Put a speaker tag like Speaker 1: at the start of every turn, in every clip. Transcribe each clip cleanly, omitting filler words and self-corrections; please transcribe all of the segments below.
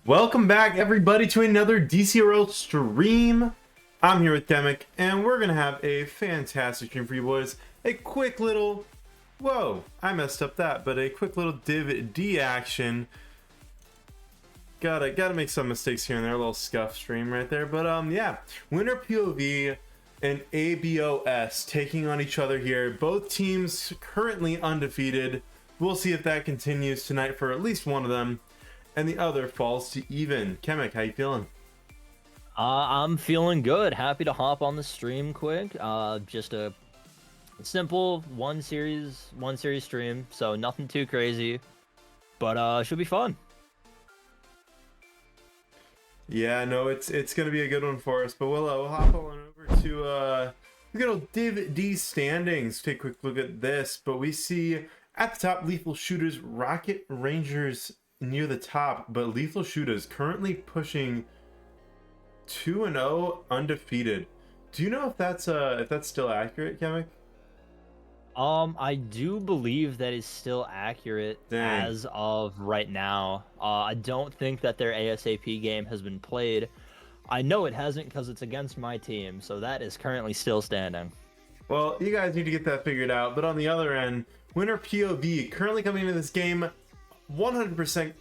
Speaker 1: Welcome back, everybody, to another Dcrl stream. I'm here with Demic, and we're gonna have a fantastic stream for you boys. A quick little, whoa, I messed up that, but a quick little Div D action. Gotta make some mistakes here and there. A little scuff stream right there, but yeah, winner POV and A.B.O.S taking on each other here. Both teams currently undefeated. We'll see if that continues tonight for at least one of them, and the other falls to even. Kemek, how you feeling?
Speaker 2: I'm feeling good. Happy to hop on the stream quick. Just a simple one series stream, so nothing too crazy, but should be fun.
Speaker 1: Yeah, no, it's gonna be a good one for us. But we'll hop on over to good old Div D standings. Take a quick look at this. But we see at the top Lethal Shooters, Rocket Rangers near the top, but Lethal Shooters currently pushing 2-0 undefeated. Do you know if that's still accurate, Kemek?
Speaker 2: I do believe that is still accurate.
Speaker 1: Dang.
Speaker 2: As of right now. I don't think that their ASAP game has been played. I know it hasn't because it's against my team, so that is currently still standing.
Speaker 1: Well, you guys need to get that figured out. But on the other end, winner POV currently coming into this game 100%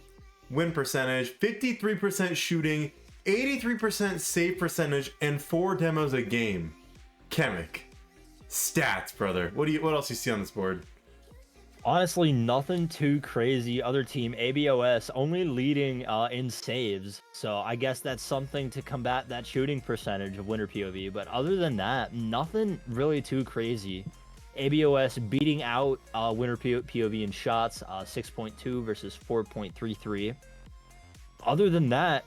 Speaker 1: win percentage, 53% shooting, 83% save percentage, and 4 demos a game. Kemek, stats, brother. What else you see on this board?
Speaker 2: Honestly, nothing too crazy. Other team, A.B.O.S, only leading in saves. So I guess that's something to combat that shooting percentage of winner POV. But other than that, nothing really too crazy. A.B.O.S beating out winner POV in shots, 6.2 versus 4.33. Other than that,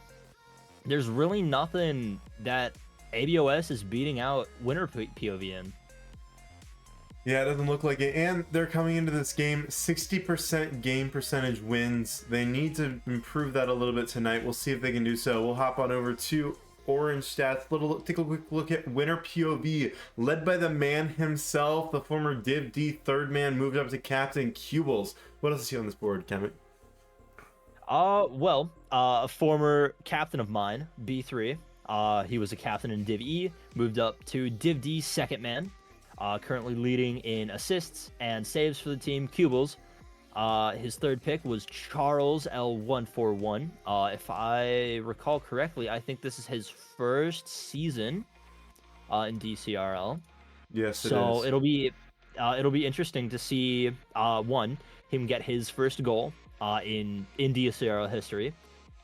Speaker 2: there's really nothing that A.B.O.S is beating out winner POV in.
Speaker 1: Yeah, it doesn't look like it. And they're coming into this game 60% game percentage wins. They need to improve that a little bit tonight. We'll see if they can do so. We'll hop on over to Orange Stats. Take a quick look at winner POV, led by the man himself, the former Div D third man, moved up to captain, Cubles. What else is he on this board, Kemet?
Speaker 2: A former captain of mine, B3. He was a captain in Div E, moved up to Div D second man. Currently leading in assists and saves for the team, Cubles. His third pick was Charles L141. If I recall correctly, I think this is his first season in Dcrl.
Speaker 1: Yes, it
Speaker 2: So
Speaker 1: is.
Speaker 2: it'll be interesting to see him get his first goal in Dcrl history,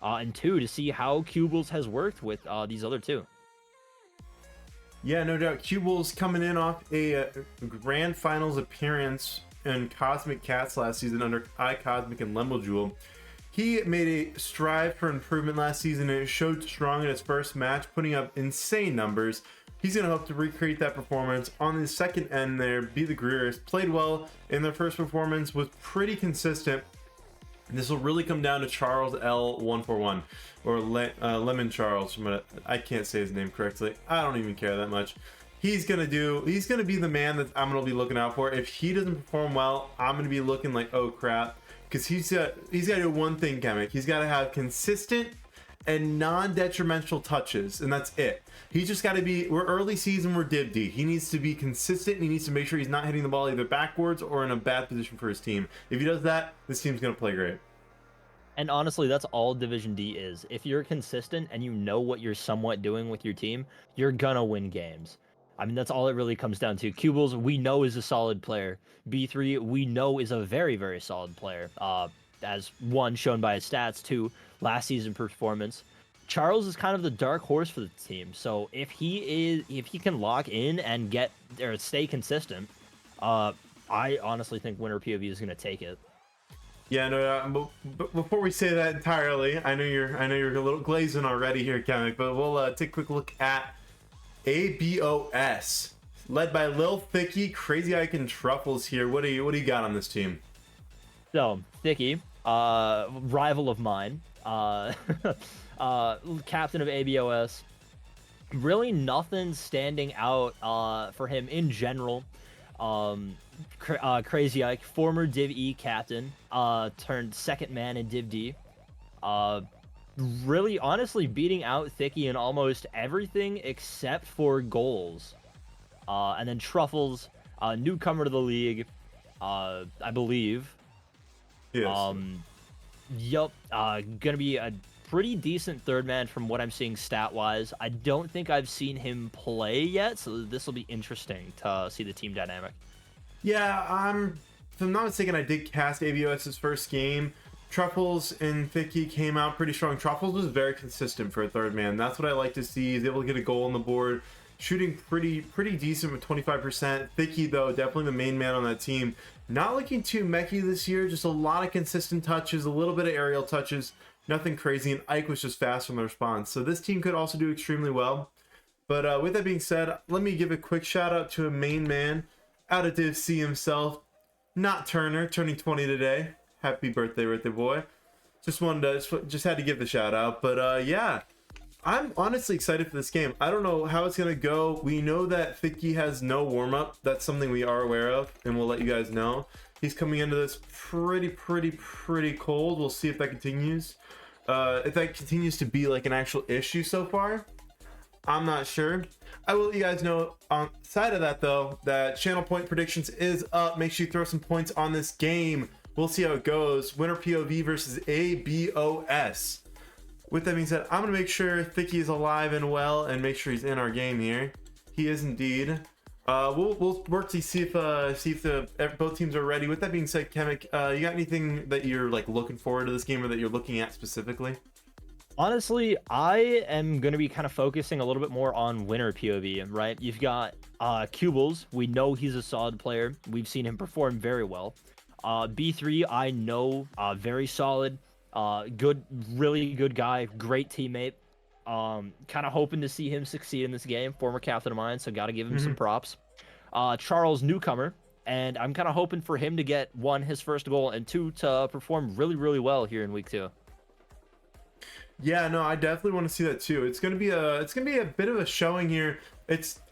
Speaker 2: and two, to see how Cubles has worked with these other two.
Speaker 1: Yeah, no doubt. Cubles coming in off a grand finals appearance in Cosmic Cats last season under iCosmic and Lemble Jewel. He made a strive for improvement last season, and it showed strong in his first match, putting up insane numbers. He's going to hope to recreate that performance on the second end there. Be the Greers played well in their first performance, was pretty consistent. This will really come down to Charles L141, or Lemon Charles. I can't say his name correctly. I don't even care that much. He's gonna be the man that I'm gonna be looking out for. If he doesn't perform well, I'm gonna be looking like, oh crap, because he's got to do one thing, Kemek. He's got to have consistent and non-detrimental touches, and that's it. He's just got to be. We're early season. We're Div D. He needs to be consistent. And he needs to make sure he's not hitting the ball either backwards or in a bad position for his team. If he does that, this team's gonna play great.
Speaker 2: And honestly, that's all Division D is. If you're consistent and you know what you're somewhat doing with your team, you're gonna win games. I mean, that's all it really comes down to. Cubles, we know, is a solid player. B3, we know, is a very, very solid player. As one, shown by his stats, two, last season performance. Charles is kind of the dark horse for the team. So if he can lock in and get or stay consistent, I honestly think winner POV is gonna take it.
Speaker 1: Yeah, no. But before we say that entirely, I know you're a little glazing already here, Kemek. But we'll take a quick look at A.B.O.S, led by Lil Thicky, Crazy Icon Truffles here. What do you got on this team?
Speaker 2: So, Thicky, rival of mine, captain of A.B.O.S. Really nothing standing out for him in general. Crazy Ike, former Div E captain, turned second man in Div D. really honestly beating out Thicky in almost everything except for goals. And then Truffles, newcomer to the league, I believe.
Speaker 1: Yes.
Speaker 2: Um, yup, gonna be a pretty decent third man from what I'm seeing stat-wise. I don't think I've seen him play yet, so this will be interesting to see the team dynamic.
Speaker 1: Yeah, if I'm not mistaken, I did cast A.B.O.S.'s first game. Truffles and Thicky came out pretty strong. Truffles was very consistent for a third man. That's what I like to see. He's able to get a goal on the board, shooting pretty decent with 25%. Thicky, though, definitely the main man on that team. Not looking too mechy this year, just a lot of consistent touches, a little bit of aerial touches, nothing crazy, and Ike was just fast on the response. So this team could also do extremely well. But with that being said, let me give a quick shout out to a main man out of Div C himself, not Turner, turning 20 today. Happy birthday boy. Just had to give the shout out. But yeah, I'm honestly excited for this game. I don't know how it's gonna go. We know that Thicky has no warm-up. That's something we are aware of, and we'll let you guys know. He's coming into this pretty cold. We'll see if that continues. If that continues to be like an actual issue so far, I'm not sure. I will let you guys know on side of that though, that channel point predictions is up. Make sure you throw some points on this game. We'll see how it goes. Winner POV versus A.B.O.S. With that being said, I'm gonna make sure Thicky is alive and well and make sure he's in our game here. He is indeed. We'll work to see if both teams are ready. With that being said, Kemek, you got anything that you're like looking forward to this game or that you're looking at specifically?
Speaker 2: Honestly, I am going to be kind of focusing a little bit more on winner POV, right? You've got Cubles. We know he's a solid player. We've seen him perform very well. B3, I know, very solid, good, really good guy, great teammate. Kind of hoping to see him succeed in this game. Former captain of mine, so got to give him some props. Charles, newcomer, and I'm kind of hoping for him to get, one, his first goal, and two, to perform really well here in week 2.
Speaker 1: Yeah, no, I definitely want to see that too. It's gonna be a bit of a showing here.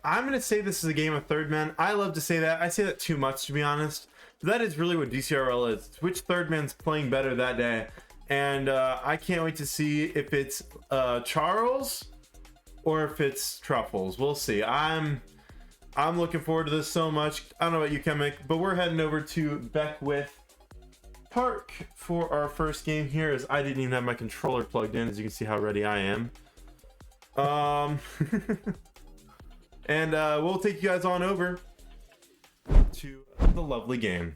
Speaker 1: I'm gonna say this is a game of third man. I love to say that. I say that too much, to be honest. That is really what Dcrl is. It's which third man's playing better that day. And I can't wait to see if it's Charles or if it's Truffles. We'll see. I'm looking forward to this so much. I don't know about you, Kemek, but we're heading over to Beckwith Park for our first game here, as I didn't even have my controller plugged in, as you can see how ready I am. And we'll take you guys on over to the lovely game.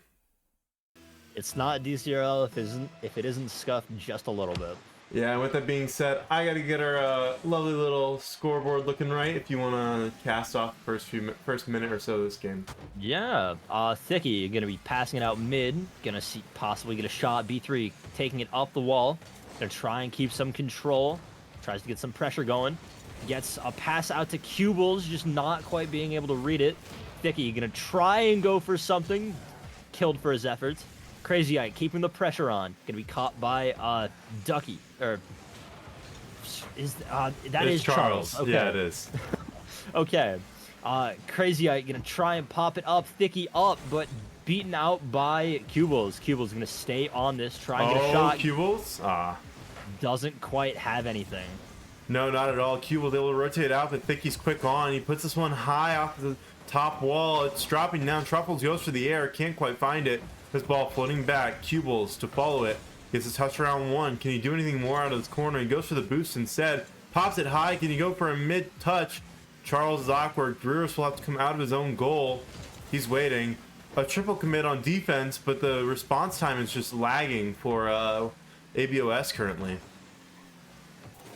Speaker 2: It's not DCRL if it isn't scuffed just a little bit.
Speaker 1: Yeah, and with that being said, I gotta get our lovely little scoreboard looking right if you want to cast off the first minute or so of this game.
Speaker 2: Yeah, Thicky gonna be passing it out mid, gonna possibly get a shot. B3 taking it off the wall, gonna try and keep some control, tries to get some pressure going, gets a pass out to Cubles, just not quite being able to read it. Thicky gonna try and go for something, killed for his efforts. Crazy Ike keeping the pressure on, gonna be caught by Ducky, or that is Charles. Okay.
Speaker 1: Yeah, it is.
Speaker 2: Okay, Crazy Ike gonna try and pop it up, Thicky up, but beaten out by Cubles. Cubles gonna stay on this, try and get a shot.
Speaker 1: Cubles?
Speaker 2: Doesn't quite have anything.
Speaker 1: No, not at all. Cubles able to rotate out, but Thicky's quick on. He puts this one high off the top wall. It's dropping down. Truffles goes for the air, can't quite find it. This ball floating back. Cubles to follow it. Gets a touch around one. Can he do anything more out of this corner? He goes for the boost instead. Pops it high. Can he go for a mid touch? Charles is awkward. Greers will have to come out of his own goal. He's waiting. A triple commit on defense, but the response time is just lagging for A.B.O.S. currently.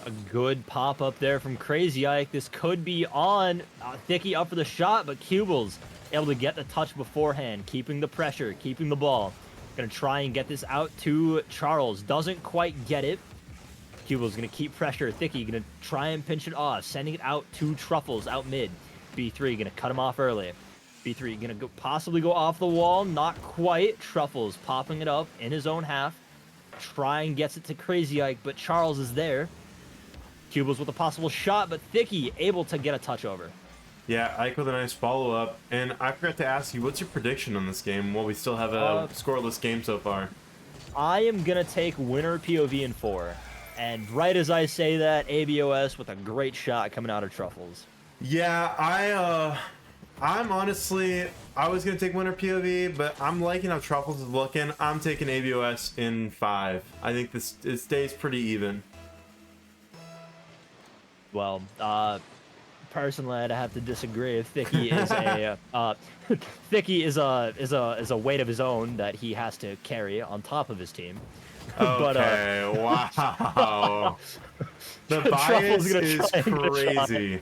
Speaker 2: A good pop up there from Crazy Ike. This could be on. Thicky up for the shot, but Cubles able to get the touch beforehand, keeping the pressure, keeping the ball. Gonna try and get this out to Charles. Doesn't quite get it. Cubles gonna keep pressure. Thicky gonna try and pinch it off, sending it out to Truffles out mid. B3 gonna cut him off early. B3 gonna possibly go off the wall. Not quite. Truffles popping it up in his own half. Try and gets it to Crazy Ike, but Charles is there. Cubles with a possible shot, but Thicky able to get a touch over.
Speaker 1: Yeah, Ike with a nice follow-up. And I forgot to ask you, what's your prediction on this game while we still have a scoreless game so far?
Speaker 2: I am going to take winner POV in 4. And right as I say that, A.B.O.S with a great shot coming out of Truffles.
Speaker 1: Yeah, I'm honestly, I was gonna take winner POV, but I'm liking how Truffles is looking. I'm taking A.B.O.S in 5. I think it stays pretty even.
Speaker 2: Well, personally, I'd have to disagree. Thicky is a Thicky is a weight of his own that he has to carry on top of his team. But
Speaker 1: Okay, wow. The
Speaker 2: Truffle's
Speaker 1: bias
Speaker 2: gonna
Speaker 1: is
Speaker 2: try and get a shot.
Speaker 1: crazy.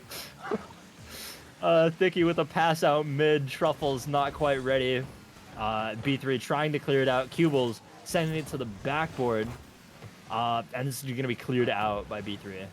Speaker 2: Thicky with a pass out mid. Truffle's not quite ready. B3 trying to clear it out. Cubal's sending it to the backboard. And this is gonna be cleared out by B3.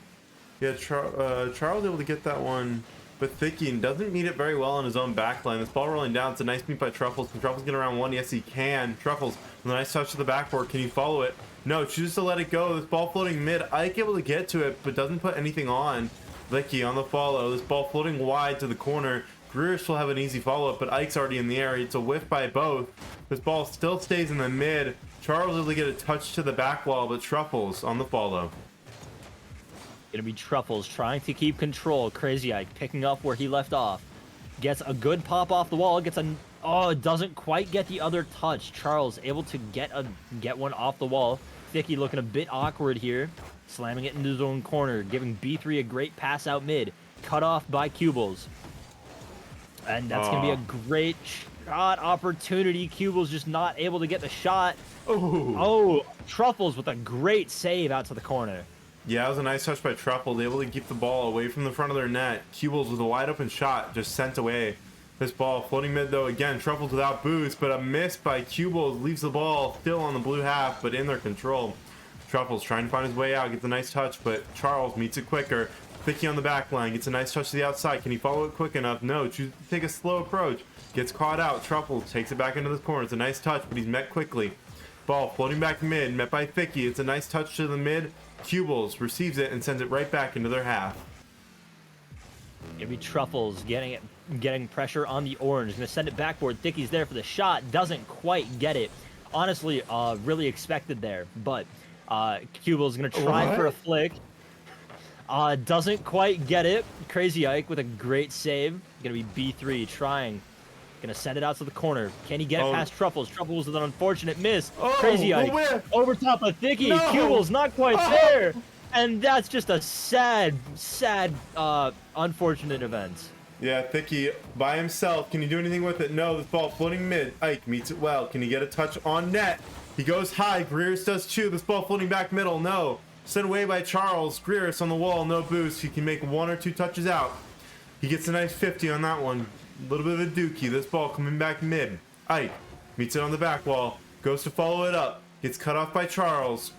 Speaker 1: Yeah, Charles able to get that one, but Thicky doesn't meet it very well on his own backline. This ball rolling down. It's a nice meet by Truffles. Can Truffles get around one? Yes, he can. Truffles with a nice touch to the backboard. Can he follow it? No, chooses to let it go. This ball floating mid. Ike able to get to it, but doesn't put anything on. Thicky on the follow. This ball floating wide to the corner. Greer will have an easy follow-up, but Ike's already in the air. It's a whiff by both. This ball still stays in the mid. Charles able to get a touch to the back wall, but Truffles on the follow.
Speaker 2: Gonna be Truffles trying to keep control. Crazy Ike picking up where he left off. Gets a good pop off the wall. Doesn't quite get the other touch. Charles able to get one off the wall. Thicky looking a bit awkward here. Slamming it into his own corner. Giving B3 a great pass out mid. Cut off by Cubles. And that's gonna be a great shot opportunity. Cubles just not able to get the shot.
Speaker 1: Ooh.
Speaker 2: Oh, Truffles with a great save out to the corner.
Speaker 1: Yeah, it was a nice touch by Truffles, able to keep the ball away from the front of their net. Cubles with a wide open shot, just sent away. This ball floating mid though, again, Truffles without boost, but a miss by Cubles leaves the ball still on the blue half, but in their control. Truffles trying to find his way out, gets a nice touch, but Charles meets it quicker. Thicky on the back line, gets a nice touch to the outside. Can he follow it quick enough? No, chooses to take a slow approach. Gets caught out. Truffles takes it back into the corner. It's a nice touch, but he's met quickly. Ball floating back mid, met by Thicky. It's a nice touch to the mid. Cubles receives it and sends it right back into their half.
Speaker 2: Gonna be Truffles getting pressure on the orange. Gonna send it backboard. Thicky's there for the shot. Doesn't quite get it. Honestly, really expected there. But Cubles gonna try for a flick. Doesn't quite get it. Crazy Ike with a great save. Gonna be B3 trying. Gonna send it out to the corner. Can he get it past Truffles? Truffles with an unfortunate miss. Crazy Ike over top of Thicky. No. Cubal's not quite there. And that's just a sad, unfortunate event.
Speaker 1: Yeah, Thicky by himself. Can he do anything with it? No, this ball floating mid. Ike meets it well. Can he get a touch on net? He goes high. Greers does too. This ball floating back middle. No. Sent away by Charles. Greers on the wall. No boost. He can make 1 or 2 touches out. He gets a nice 50 on that one. A little bit of a dookie. This ball coming back mid. Ike meets it on the back wall. Goes to follow it up. Gets cut off by Charles.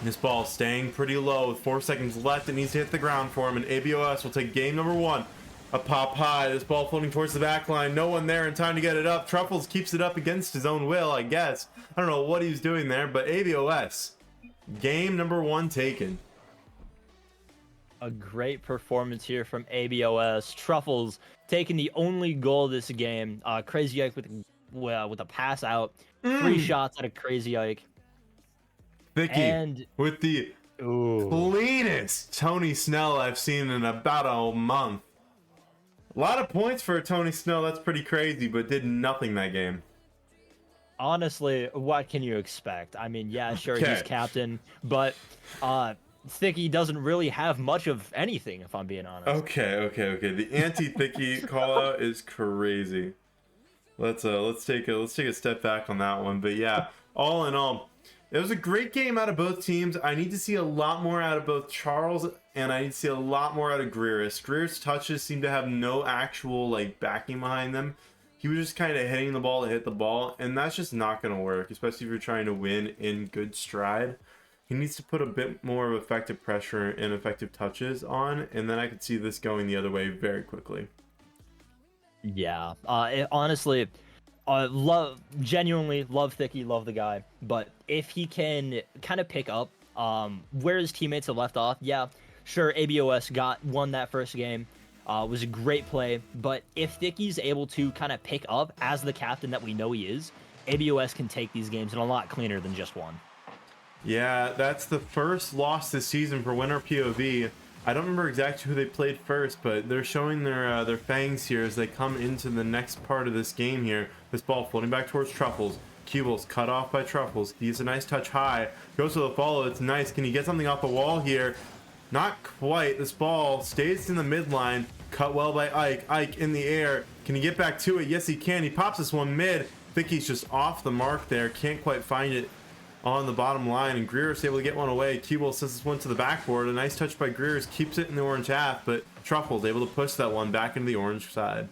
Speaker 1: This ball staying pretty low with 4 seconds left. It needs to hit the ground for him. And A.B.O.S will take game number 1. A pop high. This ball floating towards the back line. No one there in time to get it up. Truffles keeps it up against his own will, I guess. I don't know what he was doing there, but A.B.O.S. Game number 1 taken.
Speaker 2: A great performance here from A.B.O.S. Truffles taking the only goal of this game. Crazy Ike with a pass out. 3 shots out of Crazy Ike.
Speaker 1: Thicky
Speaker 2: and
Speaker 1: with the cleanest Tony Snell I've seen in about a month. A lot of points for Tony Snell. That's pretty crazy, but did nothing that game.
Speaker 2: Honestly, what can you expect? I mean, yeah, sure, he's captain, but Thicky doesn't really have much of anything, if I'm being honest.
Speaker 1: Okay. The anti-Thicky call out is crazy. Let's take a step back on that one. But yeah, all in all, it was a great game out of both teams. I need to see a lot more out of both Charles, and I need to see a lot more out of Greer's. Greer's touches seem to have no actual like backing behind them. He was just kind of hitting the ball to hit the ball, and that's just not going to work, especially if you're trying to win in good stride. He needs to put a bit more of effective pressure and effective touches on, and then I could see this going the other way very
Speaker 2: Yeah, honestly, genuinely love Thicky, love the guy, but if he can kind of pick up where his teammates have left off, yeah, sure, A.B.O.S won that first game, was a great play, but if Thicky's able to kind of pick up as the captain that we know he is, A.B.O.S can take these games in a lot cleaner than just one.
Speaker 1: Yeah, that's the first loss this season for Winner POV. I don't remember exactly who they played first, but they're showing their fangs here as they come into the next part of this game here. This ball floating back towards Truffles. Q-Ball's cut off by Truffles. He gets a nice touch high. Goes for the follow. It's nice. Can he get something off the wall here? Not quite. This ball stays in the midline. Cut well by Ike. Ike in the air. Can he get back to it? Yes, he can. He pops this one mid. I think he's just off the mark there. Can't quite find it on the bottom line, and Greer's able to get one away. Q-Ball sends this one to the backboard. A nice touch by Greer's, keeps it in the orange half, but Truffle's able to push that one back into the orange side.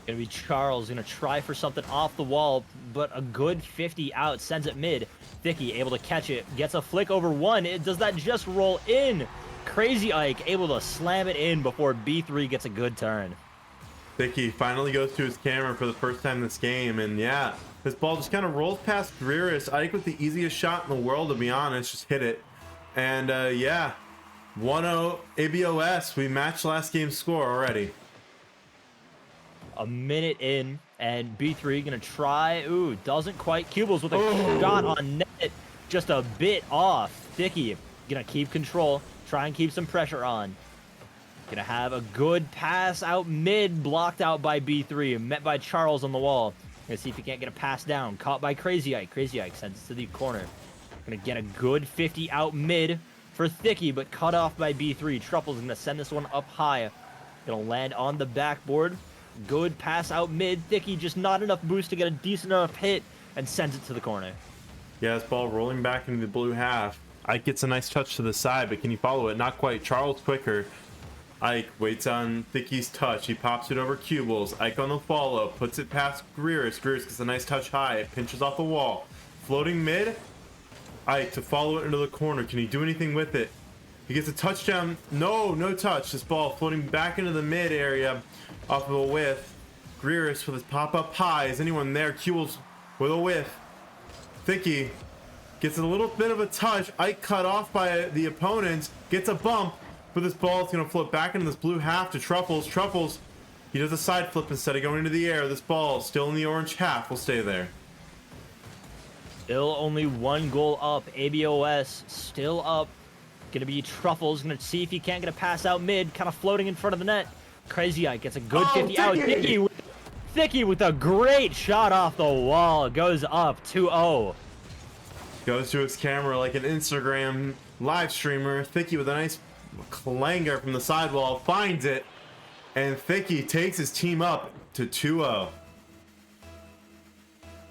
Speaker 2: Gonna be Charles, gonna try for something off the wall, but a good 50 out, sends it mid. Thicky able to catch it, gets a flick over one. Does that just roll in? Crazy Ike able to slam it in before B3 gets a good turn.
Speaker 1: Thicky finally goes to his camera for the first time this game, and yeah, this ball just kind of rolls past Greeris. Ike with the easiest shot in the world, to be honest, just hit it. And yeah, 1-0 A.B.O.S. We matched last game's score already.
Speaker 2: A minute in, and B3 gonna try. Ooh, doesn't quite. Q-Balls with a shot on net, just a bit off. Thicky gonna keep control, try and keep some pressure on. Gonna have a good pass out mid, blocked out by B3, met by Charles on the wall. Gonna see if he can't get a pass down. Caught by Crazy Ike. Crazy Ike sends it to the corner. Gonna get a good 50 out mid for Thicky, but cut off by B3. Truffle's gonna send this one up high. Gonna land on the backboard. Good pass out mid. Thicky just not enough boost to get a decent enough hit, and sends it to the corner.
Speaker 1: Yeah, this ball rolling back into the blue half. Ike gets a nice touch to the side, but can he follow it? Not quite. Charles quicker. Ike waits on Thicky's touch. He pops it over Q-Balls. Ike on the follow. Puts it past Greeris. Greeris gets a nice touch high. It pinches off the wall. Floating mid. Ike to follow it into the corner. Can he do anything with it? He gets a touchdown. No touch. This ball floating back into the mid area off of a whiff. Greeris with his pop-up high. Is anyone there? Q-Balls with a whiff. Thicky gets a little bit of a touch. Ike cut off by the opponents. Gets a bump. But this ball is going to float back into this blue half to Truffles. Truffles, he does a side flip instead of going into the air. This ball still in the orange half will stay there.
Speaker 2: Still only one goal up. A.B.O.S. still up. Gonna be Truffles. Gonna see if he can't get a pass out mid. Kind of floating in front of the net. Crazy Ike gets a good 50 out. Thicky with a great shot off the wall. Goes up 2-0.
Speaker 1: Goes to his camera like an Instagram live streamer. Thicky with a nice clanger from the sidewall, finds it, and Thicky takes his team up to 2-0.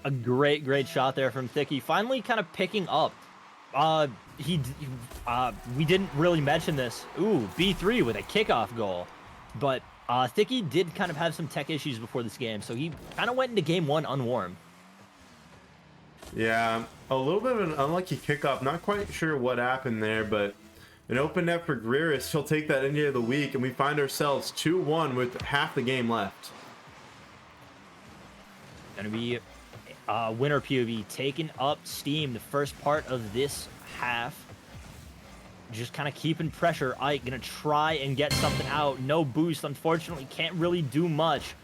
Speaker 2: A great shot there from Thicky. Finally kind of picking up. We didn't really mention this. Ooh, B3 with a kickoff goal. But Thicky did kind of have some tech issues before this game, so he kind of went into game one unwarm.
Speaker 1: Yeah, a little bit of an unlucky kickoff. Not quite sure what happened there, but an open net for Greeris. He'll take that any day of the week, and we find ourselves 2-1 with half the game left.
Speaker 2: Gonna be Winner POV taking up steam the first part of this half. Just kind of keeping pressure. Ike gonna try and get something out. No boost, unfortunately. Can't really do much.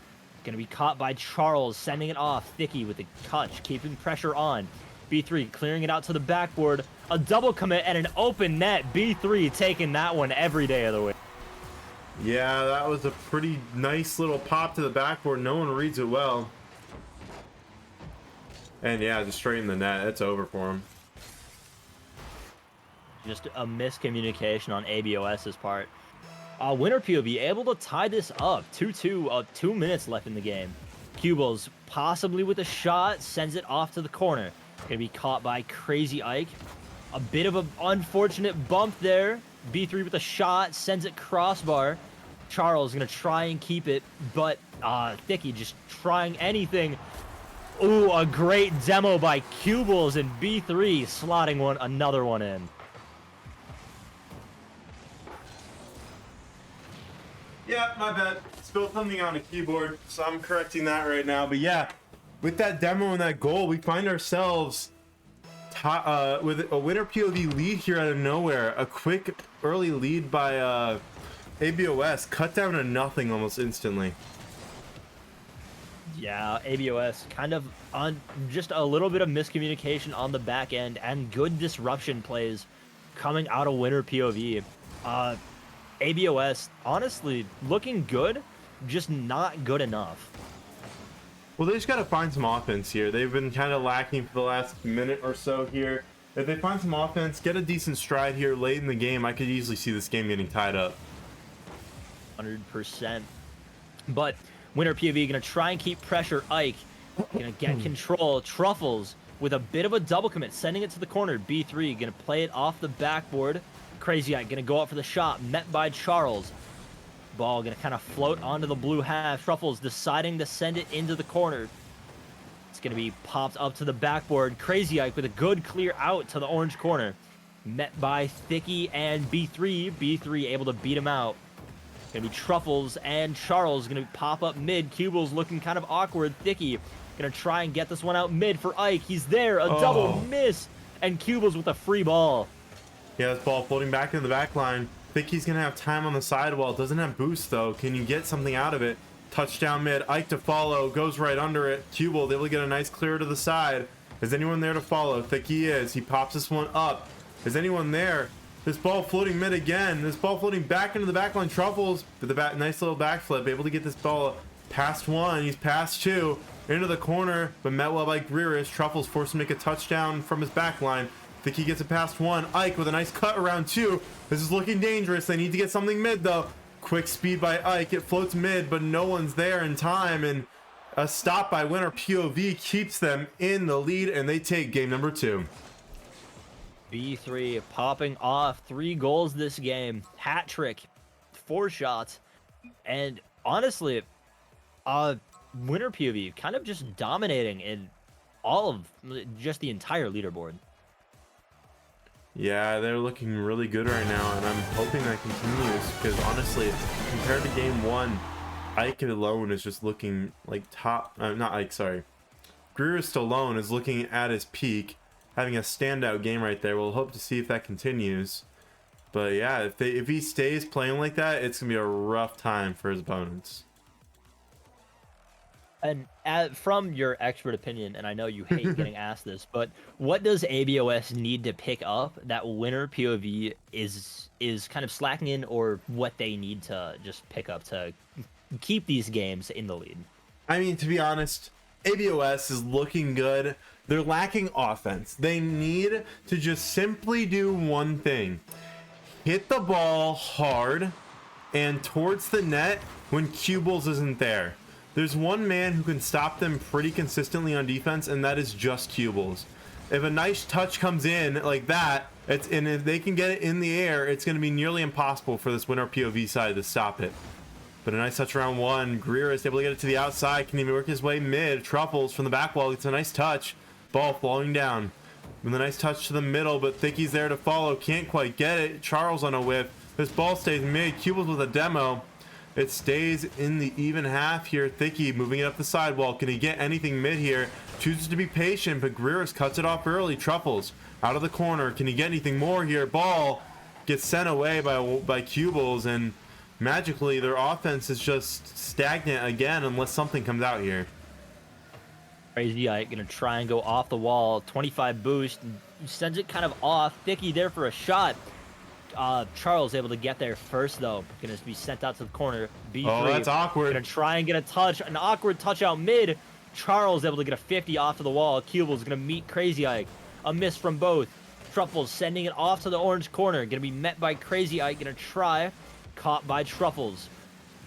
Speaker 2: Gonna be caught by Charles, sending it off. Thicky with the touch, keeping pressure on. B3 clearing it out to the backboard. A double commit and an open net. B3 taking that one every day of the week.
Speaker 1: Yeah, that was a pretty nice little pop to the backboard. No one reads it well. And yeah, just straight in the net. It's over for him.
Speaker 2: Just a miscommunication on A.B.O.S.'s part. Winner POV able to tie this up. 2-2, 2 minutes left in the game. Q-Balls possibly with a shot, sends it off to the corner. Gonna be caught by Crazy Ike. A bit of an unfortunate bump there. B3 with a shot, sends it crossbar. Charles gonna try and keep it, but Thicky just trying anything. Ooh, a great demo by Q-Balls, and B3 slotting another one in.
Speaker 1: Yeah, my bad. Spilled something on a keyboard, so I'm correcting that right now. But yeah, with that demo and that goal, we find ourselves with a winner POV lead here out of nowhere. A quick early lead by A.B.O.S. cut down to nothing almost instantly.
Speaker 2: Yeah, A.B.O.S. kind of on just a little bit of miscommunication on the back end and good disruption plays coming out of winner POV. Uh, A.B.O.S. honestly looking good, just not good enough.
Speaker 1: Well, they just got to find some offense here. They've been kind of lacking for the last minute or so here. If they find some offense, get a decent stride here late in the game, I could easily see this game getting tied up.
Speaker 2: 100%. But winner POV gonna try and keep pressure. Ike gonna get control. Truffles with a bit of a double commit, sending it to the corner. B3 gonna play it off the backboard. Crazy Ike gonna go up for the shot, met by Charles. Ball gonna kind of float onto the blue half. Truffles deciding to send it into the corner. It's gonna be popped up to the backboard. Crazy Ike with a good clear out to the orange corner. Met by Thicky and B3. B3 able to beat him out. Gonna be Truffles and Charles gonna pop up mid. Cubal's looking kind of awkward. Thicky gonna try and get this one out mid for Ike. He's there. A double miss. And Cubal's with a free ball.
Speaker 1: Yeah, this ball floating back into the back line. Thicky's gonna have time on the sidewall. Doesn't have boost though. Can you get something out of it? Touchdown mid. Ike to follow. Goes right under it. Cubal able to get a nice clear to the side. Is anyone there to follow? Thicky is. He pops this one up. Is anyone there? This ball floating mid again. This ball floating back into the back line. Truffles with the nice little backflip. Able to get this ball past one. He's past two. Into the corner, but met well by Greeris. Truffles forced him to make a touchdown from his back line. Think he gets it past one. Ike with a nice cut around two. This is looking dangerous. They need to get something mid though. Quick speed by Ike. It floats mid, but no one's there in time. And a stop by winner POV keeps them in the lead, and they take game number 2.
Speaker 2: B3 popping off 3 goals this game. Hat trick, 4 shots. And honestly, winner POV kind of just dominating in all of just the entire leaderboard.
Speaker 1: Yeah, they're looking really good right now, and I'm hoping that continues because honestly, compared to game 1, Ike alone is just looking like top. Not Ike, sorry. Greerist alone is looking at his peak, having a standout game right there. We'll hope to see if that continues. But yeah, if he stays playing like that, it's gonna be a rough time for his opponents.
Speaker 2: And from your expert opinion, and I know you hate getting asked this, but what does A.B.O.S need to pick up that winner POV is kind of slacking in, or what they need to just pick up to keep these games in the lead?
Speaker 1: I mean, to be honest, A.B.O.S is looking good. They're lacking offense. They need to just simply do one thing. Hit the ball hard and towards the net when Cubal's isn't there. There's one man who can stop them pretty consistently on defense, and that is just Cubal's. If a nice touch comes in like that, and if they can get it in the air, it's going to be nearly impossible for this winner POV side to stop it. But a nice touch around one. Greer is able to get it to the outside. Can even work his way mid. Truffles from the back wall. It's a nice touch. Ball flowing down. With a nice touch to the middle, but Thicky's there to follow. Can't quite get it. Charles on a whip. This ball stays mid. Cubal's with a demo. It stays in the even half here. Thicky moving it up the sidewall. Can he get anything mid here? Chooses to be patient, but Greeris cuts it off early. Truffles out of the corner. Can he get anything more here? Ball gets sent away by Cubal's, and magically their offense is just stagnant again unless something comes out here.
Speaker 2: Crazy Ike gonna try and go off the wall. 25 boost. Sends it kind of off. Thicky there for a shot. Charles able to get there first though. Gonna be sent out to the corner. B3.
Speaker 1: Oh, that's awkward.
Speaker 2: Gonna try and get a touch. An awkward touch out mid. Charles able to get a 50 off to the wall. Cubal's gonna meet Crazy Ike. A miss from both. Truffles sending it off to the orange corner. Gonna be met by Crazy Ike. Gonna try. Caught by Truffles.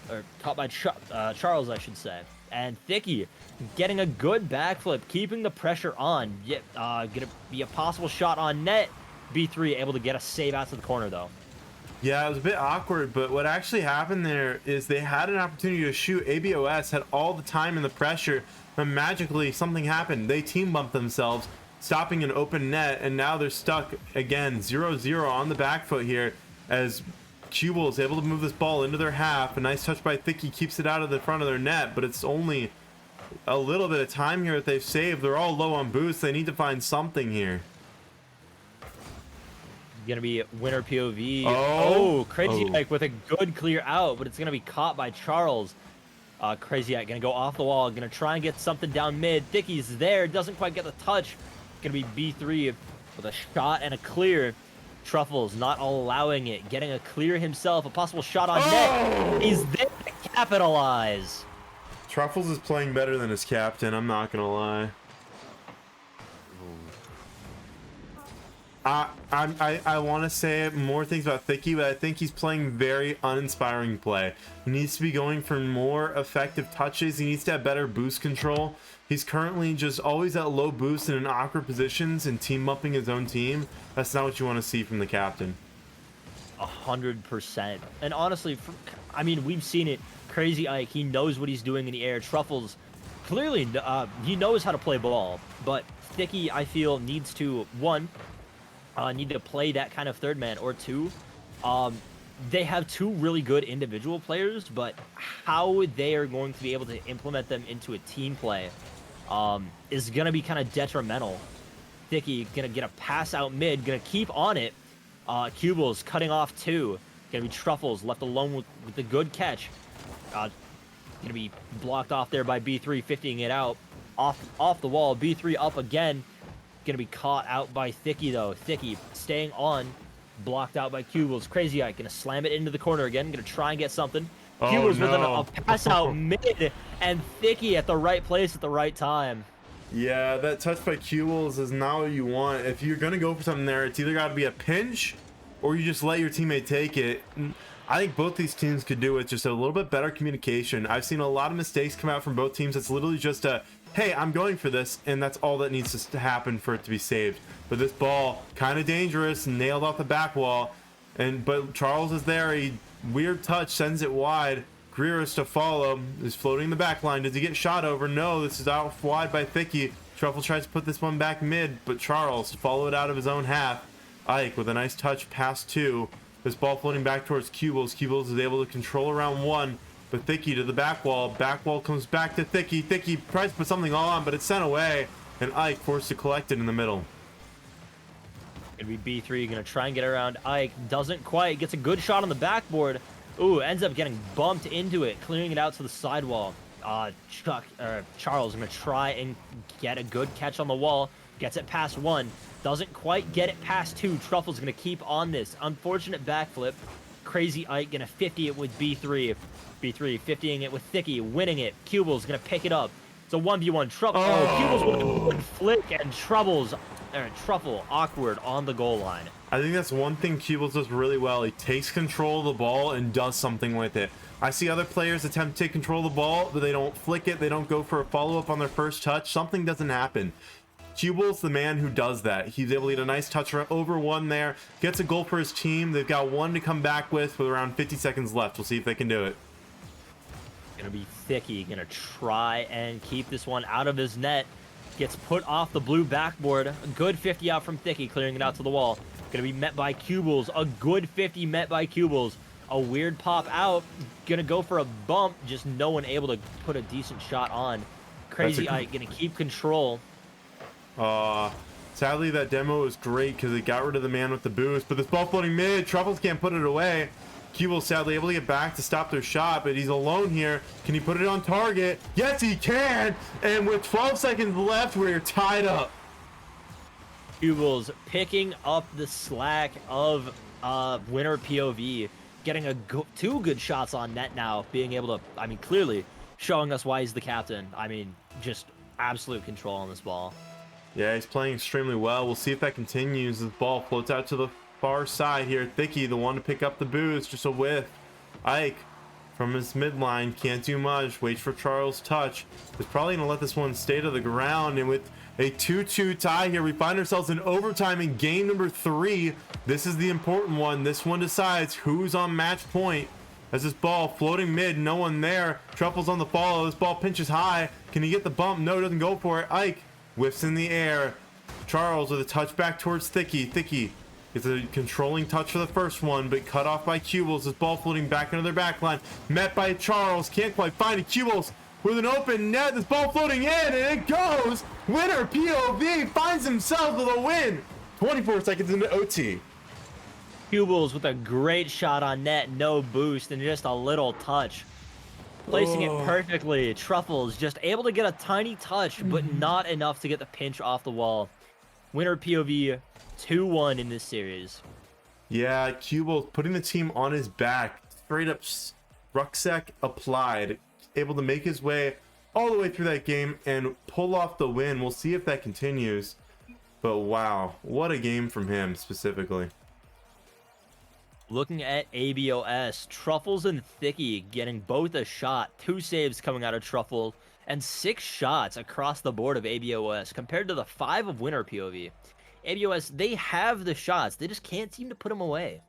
Speaker 2: Or caught by Charles, I should say. And Thicky getting a good backflip. Keeping the pressure on. Gonna be a possible shot on net. B3 able to get a save out to the corner though.
Speaker 1: Yeah, it was a bit awkward, but what actually happened there is they had an opportunity to shoot. A.B.O.S had all the time and the pressure, but magically something happened. They team bumped themselves, stopping an open net, and now they're stuck again 0-0 on the back foot here as Cubal is able to move this ball into their half. A nice touch by Thicky keeps it out of the front of their net, but it's only a little bit of time here that they've saved. They're all low on boost. They need to find something here.
Speaker 2: Gonna be winner POV. Oh, Crazy Ike with a good clear out, but it's gonna be caught by Charles. Crazy Eye gonna go off the wall, gonna try and get something down mid. Thicky's there, doesn't quite get the touch. Gonna be B3 with a shot and a clear. Truffles not allowing it, getting a clear himself, a possible shot on net. He's there to capitalize.
Speaker 1: Truffles is playing better than his captain, I'm not gonna lie. I want to say more things about Thicky, but I think he's playing very uninspiring play. He needs to be going for more effective touches. He needs to have better boost control. He's currently just always at low boost and in awkward positions and team upping his own team. That's not what you want to see from the captain.
Speaker 2: 100%. And honestly, I mean, we've seen it. Crazy Ike, he knows what he's doing in the air. Truffles, clearly, he knows how to play ball. But Thicky, I feel, needs to, need to play that kind of third man, or two, they have two really good individual players, but how they are going to be able to implement them into a team play is going to be kind of detrimental. Thicky going to get a pass out mid, going to keep on it. Cubal's cutting off two. Going to be Truffles left alone with the good catch. Going to be blocked off there by B3, 50ing it out. Off the wall, B3 up again. Gonna be caught out by Thicky though. Thicky staying on, blocked out by Cubal's. Crazy Eye gonna slam it into the corner again. Gonna try and get something. Cubal's with a pass out mid, and Thicky at the right place at the right time.
Speaker 1: Yeah, that touch by Cubal's is not what you want. If you're gonna go for something there, it's either got to be a pinch, or you just let your teammate take it. I think both these teams could do with just a little bit better communication. I've seen a lot of mistakes come out from both teams. It's literally just a, hey, I'm going for this, and that's all that needs to happen for it to be saved. But this ball, kind of dangerous, nailed off the back wall, but Charles is there. He weird touch, sends it wide. Greer is to follow, is floating in the back line. Does he get shot over? No, this is out wide by Thicky. Truffle tries to put this one back mid, but Charles followed out of his own half. Ike with a nice touch past two. This ball floating back towards Cubal's. Cubal's is able to control around one, but Thicky to the back wall. Back wall comes back to Thicky. Thicky tries to put something on, but it's sent away, and Ike forced to collect it in the middle.
Speaker 2: Gonna be B3, gonna try and get around Ike. Doesn't quite, gets a good shot on the backboard. Ooh, ends up getting bumped into it, clearing it out to the sidewall. Charles gonna try and get a good catch on the wall. Gets it past one. Doesn't quite get it past two. Truffle's gonna keep on this. Unfortunate backflip. Crazy Ike gonna 50 it with B3. B3 50ing it with Thicky, winning it. Cubal's gonna pick it up. It's a 1v1. Cubal's with a good flick, and Truffle awkward on the goal line.
Speaker 1: I think that's one thing Cubal's does really well. He takes control of the ball and does something with it. I see other players attempt to take control of the ball, but they don't flick it. They don't go for a follow-up on their first touch. Something doesn't happen. Cubal's the man who does that. He's able to get a nice touch over one there, gets a goal for his team. They've got one to come back with around 50 seconds left. We'll see if they can do it.
Speaker 2: Gonna be Thicky, gonna try and keep this one out of his net. Gets put off the blue backboard. A good 50 out from Thicky, clearing it out to the wall. Gonna be met by Cubal's. A good 50 met by Cubal's. A weird pop out. Gonna go for a bump. Just no one able to put a decent shot on. Crazy Ike gonna keep control.
Speaker 1: Sadly, that demo was great because it got rid of the man with the boost, but this ball floating mid, Truffles can't put it away. Cubal's sadly able to get back to stop their shot, but he's alone here. Can he put it on target? Yes, he can! And with 12 seconds left, we're tied up.
Speaker 2: Cubal's picking up the slack of winner POV, getting two good shots on net now, being able to, I mean, clearly showing us why he's the captain. I mean, just absolute control on this ball.
Speaker 1: Yeah, he's playing extremely well. We'll see if that continues. This ball floats out to the far side here. Thicky, the one to pick up the boost, just a whiff. Ike from his midline, can't do much. Waits for Charles' touch. Is probably going to let this one stay to the ground. And with a 2-2 tie here, we find ourselves in overtime in game number 3. This is the important one. This one decides who's on match point. As this ball floating mid, no one there. Truffle's on the follow. This ball pinches high. Can he get the bump? No, doesn't go for it. Ike whiffs in the air. Charles with a touch back towards Thicky. Thicky gets a controlling touch for the first one, but cut off by Cubal's. This ball floating back into their back line. Met by Charles. Can't quite find it. Cubal's with an open net. This ball floating in, and it goes. Winner POV finds himself with a win. 24 seconds into OT.
Speaker 2: Cubal's with a great shot on net. No boost and just a little touch. Placing it
Speaker 1: Oh.
Speaker 2: perfectly. Truffles just able to get a tiny touch, but not enough to get the pinch off the wall. Winner POV 2-1 in this series.
Speaker 1: Yeah, Cubo putting the team on his back, straight up rucksack applied, able to make his way all the way through that game and pull off the win. We'll see if that continues. But wow, what a game from him specifically.
Speaker 2: Looking at A.B.O.S, Truffles and Thicky getting both a shot, 2 saves coming out of Truffle, and 6 shots across the board of A.B.O.S compared to the 5 of Winner POV. A.B.O.S, they have the shots, they just can't seem to put them away.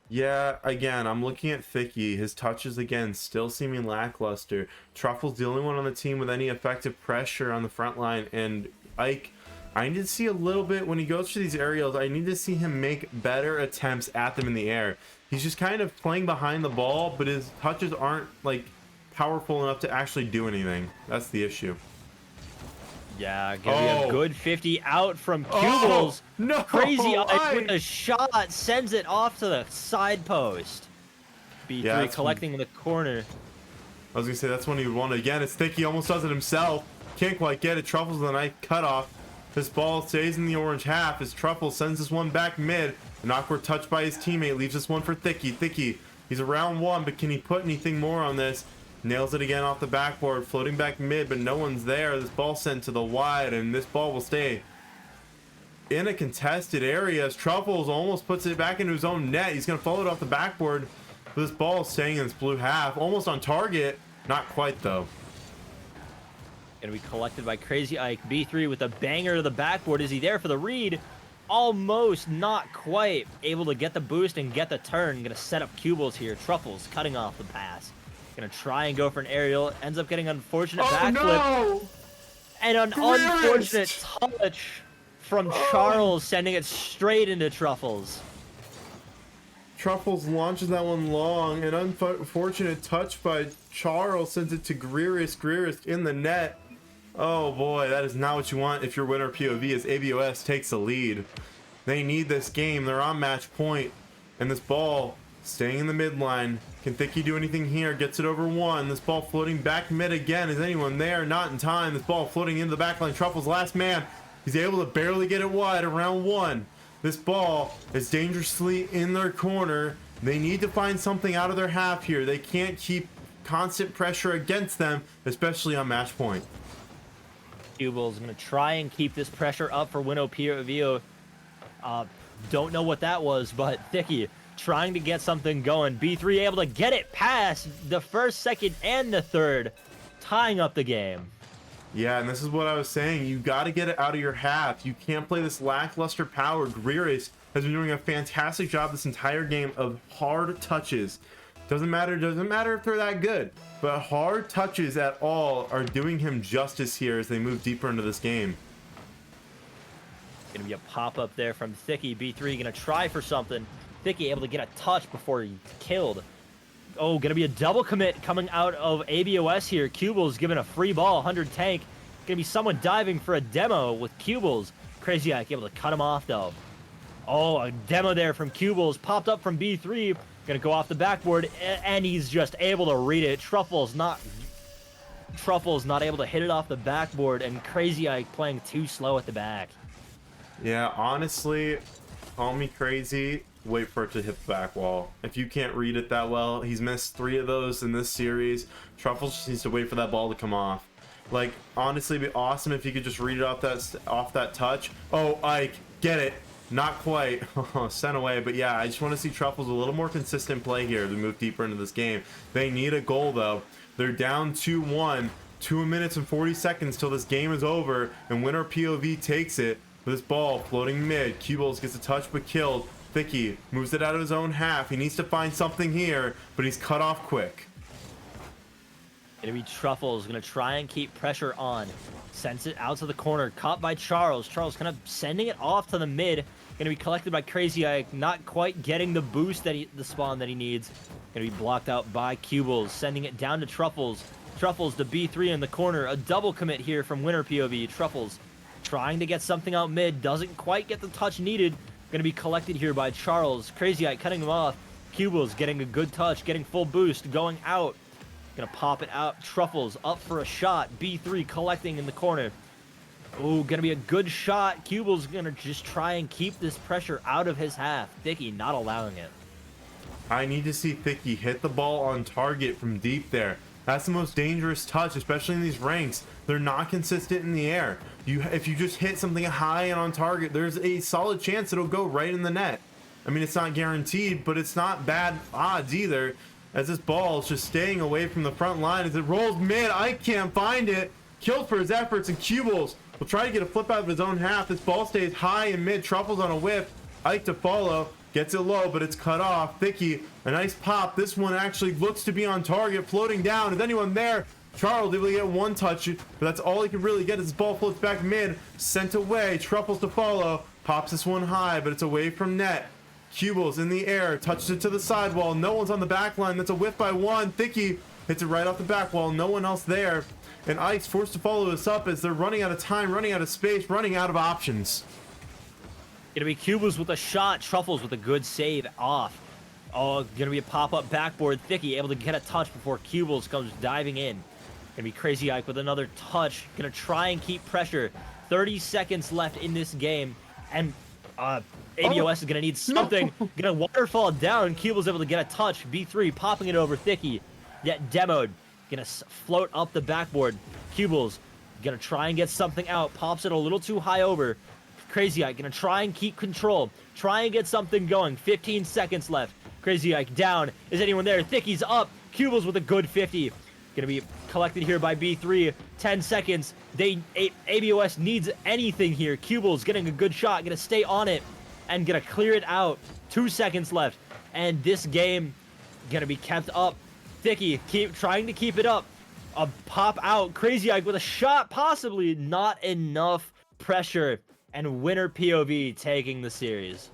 Speaker 1: Yeah, again, I'm looking at Thicky. His touches, again, still seeming lackluster. Truffle's the only one on the team with any effective pressure on the front line. And Ike, I need to see a little bit, when he goes for these aerials, I need to see him make better attempts at them in the air. He's just kind of playing behind the ball, but his touches aren't, like, powerful enough to actually do anything. That's the issue.
Speaker 2: Yeah, gonna be a good 50 out from Cubles.
Speaker 1: Oh, no,
Speaker 2: Crazy Ike with a shot, sends it off to the side post. B3
Speaker 1: Yeah,
Speaker 2: collecting in the corner.
Speaker 1: I was gonna say that's when he would want it again. It's Thicky, almost does it himself. Can't quite get it. Truffles with a nice cutoff. This ball stays in the orange half as Truffle sends this one back mid. An awkward touch by his teammate leaves this one for Thicky. Thicky, he's around 1, but can he put anything more on this? Nails it again off the backboard, floating back mid, but no one's there. This ball sent to the wide, and this ball will stay in a contested area as Truffles almost puts it back into his own net. He's going to follow it off the backboard. This ball staying in this blue half, almost on target. Not quite, though.
Speaker 2: Gonna be collected by Crazy Ike. B3 with a banger to the backboard. Is he there for the read? Almost, not quite. Able to get the boost and get the turn. Gonna set up Cubles here. Truffles cutting off the pass. Gonna try and go for an aerial. Ends up getting an unfortunate backflip.
Speaker 1: No!
Speaker 2: And an unfortunate touch from Charles, sending it straight into Truffles.
Speaker 1: Truffles launches that one long. An unfortunate touch by Charles sends it to Greerisk. Greerisk in the net. Oh boy, that is not what you want if your winner POV as A.B.O.S takes the lead. They need this game. They're on match point. And this ball staying in the midline. Can Thicky do anything here? Gets it over 1. This ball floating back mid again. Is anyone there? Not in time. This ball floating into the backline. Truffle's last man. He's able to barely get it wide around 1. This ball is dangerously in their corner. They need to find something out of their half here. They can't keep constant pressure against them, especially on match point.
Speaker 2: Cubles gonna try and keep this pressure up for Winnow POV. Don't know what that was, but Thicky trying to get something going. B3 able to get it past the first, second, and the third, tying up the game.
Speaker 1: Yeah, and this is what I was saying. You got to get it out of your half. You can't play this lackluster power. Greerisk has been doing a fantastic job this entire game of hard touches. Doesn't matter if they're that good, but hard touches at all are doing him justice here as they move deeper into this game.
Speaker 2: Gonna be a pop-up there from Thicky. B3 gonna try for something. Thicky able to get a touch before he killed. Oh, gonna be a double commit coming out of A.B.O.S here. Cubles given a free ball, 100 tank. Gonna be someone diving for a demo with Cubles. Crazy Ike able to cut him off though. Oh, a demo there from Cubles. Popped up from B3. Gonna go off the backboard, and he's just able to read it. Truffle's not able to hit it off the backboard, and Crazy Ike playing too slow at the back.
Speaker 1: Yeah, honestly, call me crazy. Wait for it to hit the back wall. If you can't read it that well, he's missed 3 of those in this series. Truffles just needs to wait for that ball to come off. Like, honestly, it'd be awesome if you could just read it off that touch. Oh, Ike, get it. Not quite. Sent away. But yeah, I just want to see Truffles a little more consistent play here as we move deeper into this game. They need a goal, though. They're down 2-1. 2 minutes and 40 seconds till this game is over, and winner POV takes it. This ball floating mid. Cubles gets a touch but killed. Thicky moves it out of his own half. He needs to find something here, but he's cut off quick.
Speaker 2: Gonna be Truffles, gonna try and keep pressure on. Sends it out to the corner, caught by Charles. Charles kind of sending it off to the mid. Gonna be collected by Crazy Ike, not quite getting the boost the spawn that he needs. Gonna be blocked out by Cubles, sending it down to Truffles. Truffles to B3 in the corner. A double commit here from winner POV. Truffles trying to get something out mid, doesn't quite get the touch needed. Gonna be collected here by Charles. Crazy Ike cutting him off. Cubles getting a good touch, getting full boost, going out. Gonna pop it out. Truffles up for a shot. B3 collecting in the corner. Ooh, gonna be a good shot. Cuble's gonna just try and keep this pressure out of his half. Thicky not allowing it.
Speaker 1: I need to see Thicky hit the ball on target from deep there. That's the most dangerous touch, especially in these ranks. They're not consistent in the air. If you just hit something high and on target, there's a solid chance it'll go right in the net. I mean, it's not guaranteed, but it's not bad odds either, as this ball is just staying away from the front line as it rolls mid. I can't find it. Killed for his efforts, and Cubles will try to get a flip out of his own half. This ball stays high in mid. Truffles on a whiff. Ike to follow. Gets it low, but it's cut off. Thicky, a nice pop. This one actually looks to be on target, floating down. Is anyone there? Charles able to get one touch, but that's all he can really get as this ball floats back mid. Sent away. Truffles to follow. Pops this one high, but it's away from net. Cubles in the air. Touches it to the sidewall. No one's on the back line. That's a whiff by one. Thicky hits it right off the back wall. No one else there. And Ike's forced to follow this up as they're running out of time, running out of space, running out of options.
Speaker 2: Gonna be Cubles with a shot. Truffles with a good save off. Oh, gonna be a pop-up backboard. Thicky able to get a touch before Cubles comes diving in. Gonna be Crazy Ike with another touch. Gonna try and keep pressure. 30 seconds left in this game. And A.B.O.S is gonna need something. No. Gonna waterfall down. Cubles able to get a touch. B3 popping it over Thicky. Yet demoed. Gonna float up the backboard. Cubles gonna try and get something out. Pops it a little too high over. Crazy Ike gonna try and keep control. Try and get something going. 15 seconds left. Crazy Ike down. Is anyone there? Thicky's up. Cubles with a good 50. Gonna be collected here by B3. 10 seconds. A.B.O.S needs anything here. Cubles getting a good shot. Gonna stay on it and gonna clear it out. 2 seconds left. And this game gonna be kept up. Thicky trying to keep it up. A pop out. Crazy Ike with a shot. Possibly not enough pressure. And winner POV taking the series.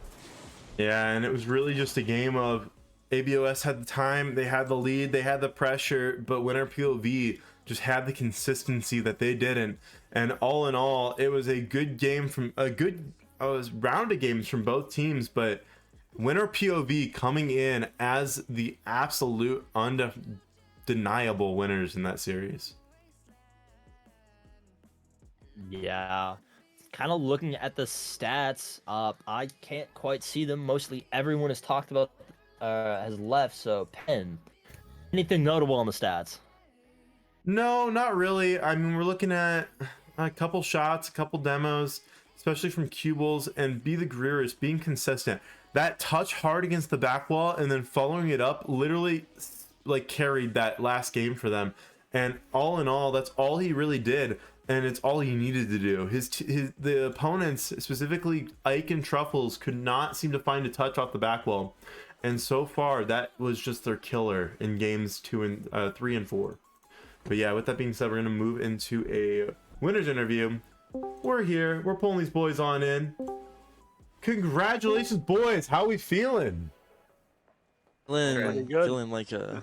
Speaker 1: Yeah, and it was really just a game of A.B.O.S had the time, they had the lead, they had the pressure, but winner POV just had the consistency that they didn't. And all in all, it was a good game from round of games from both teams, but winner POV coming in as the absolute undeniable winners in that series.
Speaker 2: Yeah. Kind of looking at the stats, I can't quite see them. Mostly everyone has talked about, has left. So Penn, anything notable on the stats?
Speaker 1: No, not really. I mean, we're looking at a couple shots, a couple demos, especially from Cubles and Be the Greerist being consistent. That touch hard against the back wall and then following it up literally like carried that last game for them. And all in all, that's all he really did. And it's all he needed to do. The opponents, specifically Ike and Truffles, could not seem to find a touch off the back wall. And so far, that was just their killer in games 3 and 4. But yeah, with that being said, we're going to move into a winner's interview. We're here. We're pulling these boys on in. Congratulations, boys. How we feeling?
Speaker 3: Feeling like a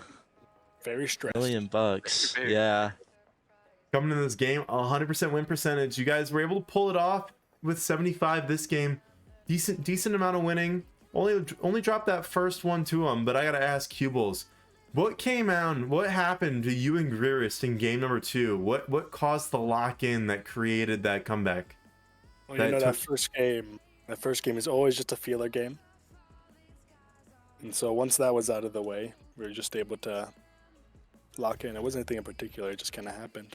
Speaker 4: very stressed.
Speaker 3: $1,000,000. Yeah.
Speaker 1: Coming in this game, 100% win percentage. You guys were able to pull it off with 75 this game. Decent amount of winning. Only dropped that first one to them, but I gotta ask Cubles, what came out? What happened to you and Greerist in game number 2? What caused the lock-in that created that comeback?
Speaker 4: Well, that first game is always just a feeler game. And so once that was out of the way, we were just able to lock in. It wasn't anything in particular, it just kind of happened.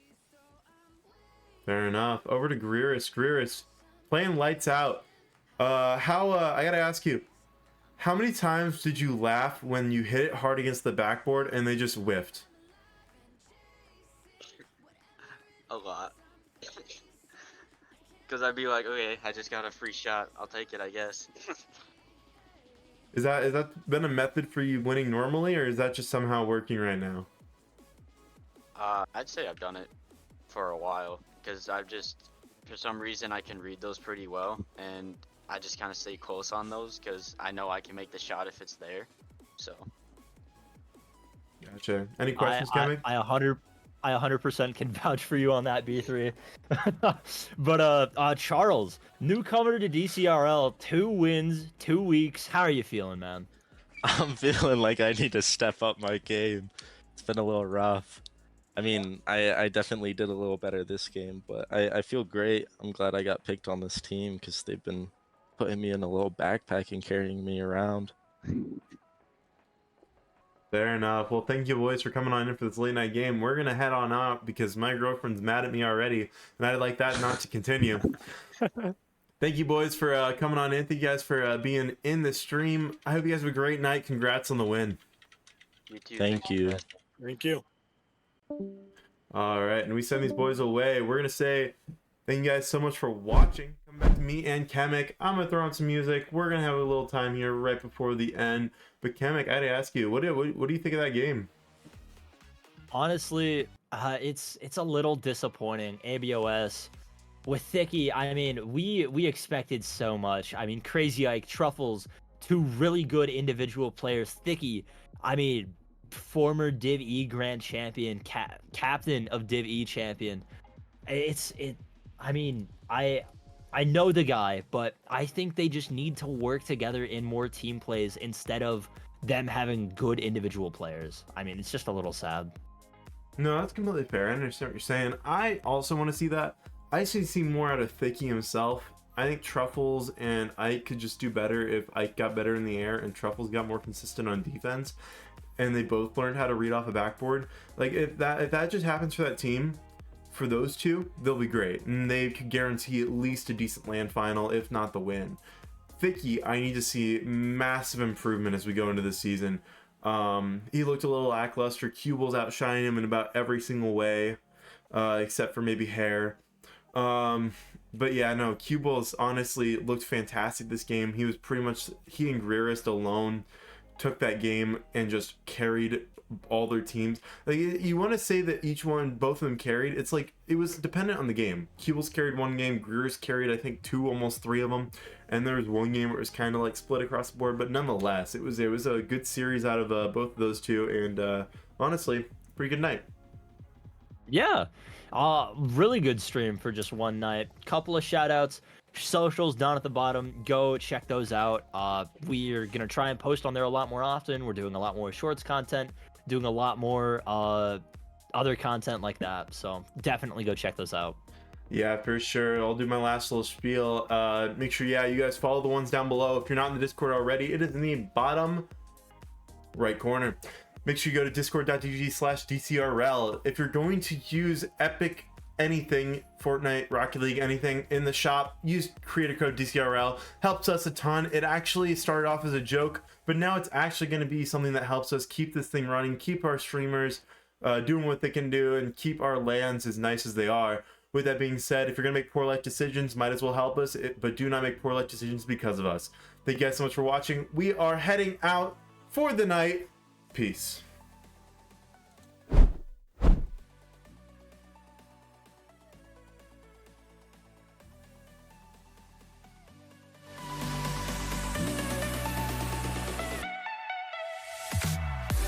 Speaker 1: Fair enough. Over to Greerist. Greerist, playing lights out. I gotta ask you, how many times did you laugh when you hit it hard against the backboard and they just whiffed?
Speaker 5: A lot. Because I'd be like, okay, I just got a free shot. I'll take it, I guess.
Speaker 1: Is that been a method for you winning normally, or is that just somehow working right now?
Speaker 5: I'd say I've done it for a while. Because for some reason, I can read those pretty well. And I just kind of stay close on those because I know I can make the shot if it's there. So.
Speaker 1: Gotcha. Any questions, Kevin?
Speaker 2: I 100% can vouch for you on that, B3. But Charles, newcomer to Dcrl, 2 wins, 2 weeks. How are you feeling, man?
Speaker 3: I'm feeling like I need to step up my game. It's been a little rough. I mean, I definitely did a little better this game, but I feel great. I'm glad I got picked on this team because they've been putting me in a little backpack and carrying me around.
Speaker 1: Fair enough. Well, thank you, boys, for coming on in for this late night game. We're going to head on out because my girlfriend's mad at me already, and I'd like that not to continue. Thank you, boys, for coming on in. Thank you guys for being in the stream. I hope you guys have a great night. Congrats on the win.
Speaker 5: You too.
Speaker 3: Thank you.
Speaker 5: guys.
Speaker 4: Thank you.
Speaker 1: All right, and we send these boys away. We're going to say thank you guys so much for watching. Come back to me and Kamek. I'm going to throw on some music. We're going to have a little time here right before the end. But Kamek, I had to ask you, what do you think of that game?
Speaker 2: Honestly, it's a little disappointing. A.B.O.S. with Thicky, I mean, we expected so much. I mean, Crazy Ike, Truffles, two really good individual players. Thicky, I mean, former Div E Grand Champion, captain of Div E Champion. I mean, I know the guy, but I think they just need to work together in more team plays instead of them having good individual players. I mean, it's just a little sad.
Speaker 1: No, that's completely fair. I understand what you're saying. I also want to see that. I should see more out of Thicky himself. I think Truffles and Ike could just do better if Ike got better in the air and Truffles got more consistent on defense, and they both learned how to read off a backboard. Like if that just happens for that team, for those two, they'll be great, and they could guarantee at least a decent land final, if not the win. Thicky, I need to see massive improvement as we go into this season. He looked a little lackluster. Q-Bull's outshining him in about every single way, except for maybe hair. But yeah, no, Q-Bull's honestly looked fantastic this game. He was pretty much, he and Greerist alone took that game and just carried all their teams. Like, you want to say that both of them carried. It's like, it was dependent on the game. Q-Bull's carried one game, Greerist carried, I think, almost three of them. And there was one game where it was kind of like split across the board, but nonetheless, it was a good series out of both of those two, and honestly, pretty good night.
Speaker 2: Yeah, really good stream for just one night. Couple of shout outs, socials down at the bottom, go check those out. We're gonna try and post on there a lot more often. We're doing a lot more shorts content, doing a lot more other content like that, so definitely go check those out.
Speaker 1: Yeah, for sure. I'll do my last little spiel. Make sure, you guys follow the ones down below. If you're not in the Discord already, it is in the bottom right corner. Make sure you go to discord.gg/Dcrl. If you're going to use Epic anything, Fortnite, Rocket League, anything in the shop, use creator code Dcrl. Helps us a ton. It actually started off as a joke, but now it's actually going to be something that helps us keep this thing running, keep our streamers doing what they can do, and keep our lands as nice as they are. With that being said, if you're going to make poor life decisions, might as well help us, but do not make poor life decisions because of us. Thank you guys so much for watching. We are heading out for the night. Peace.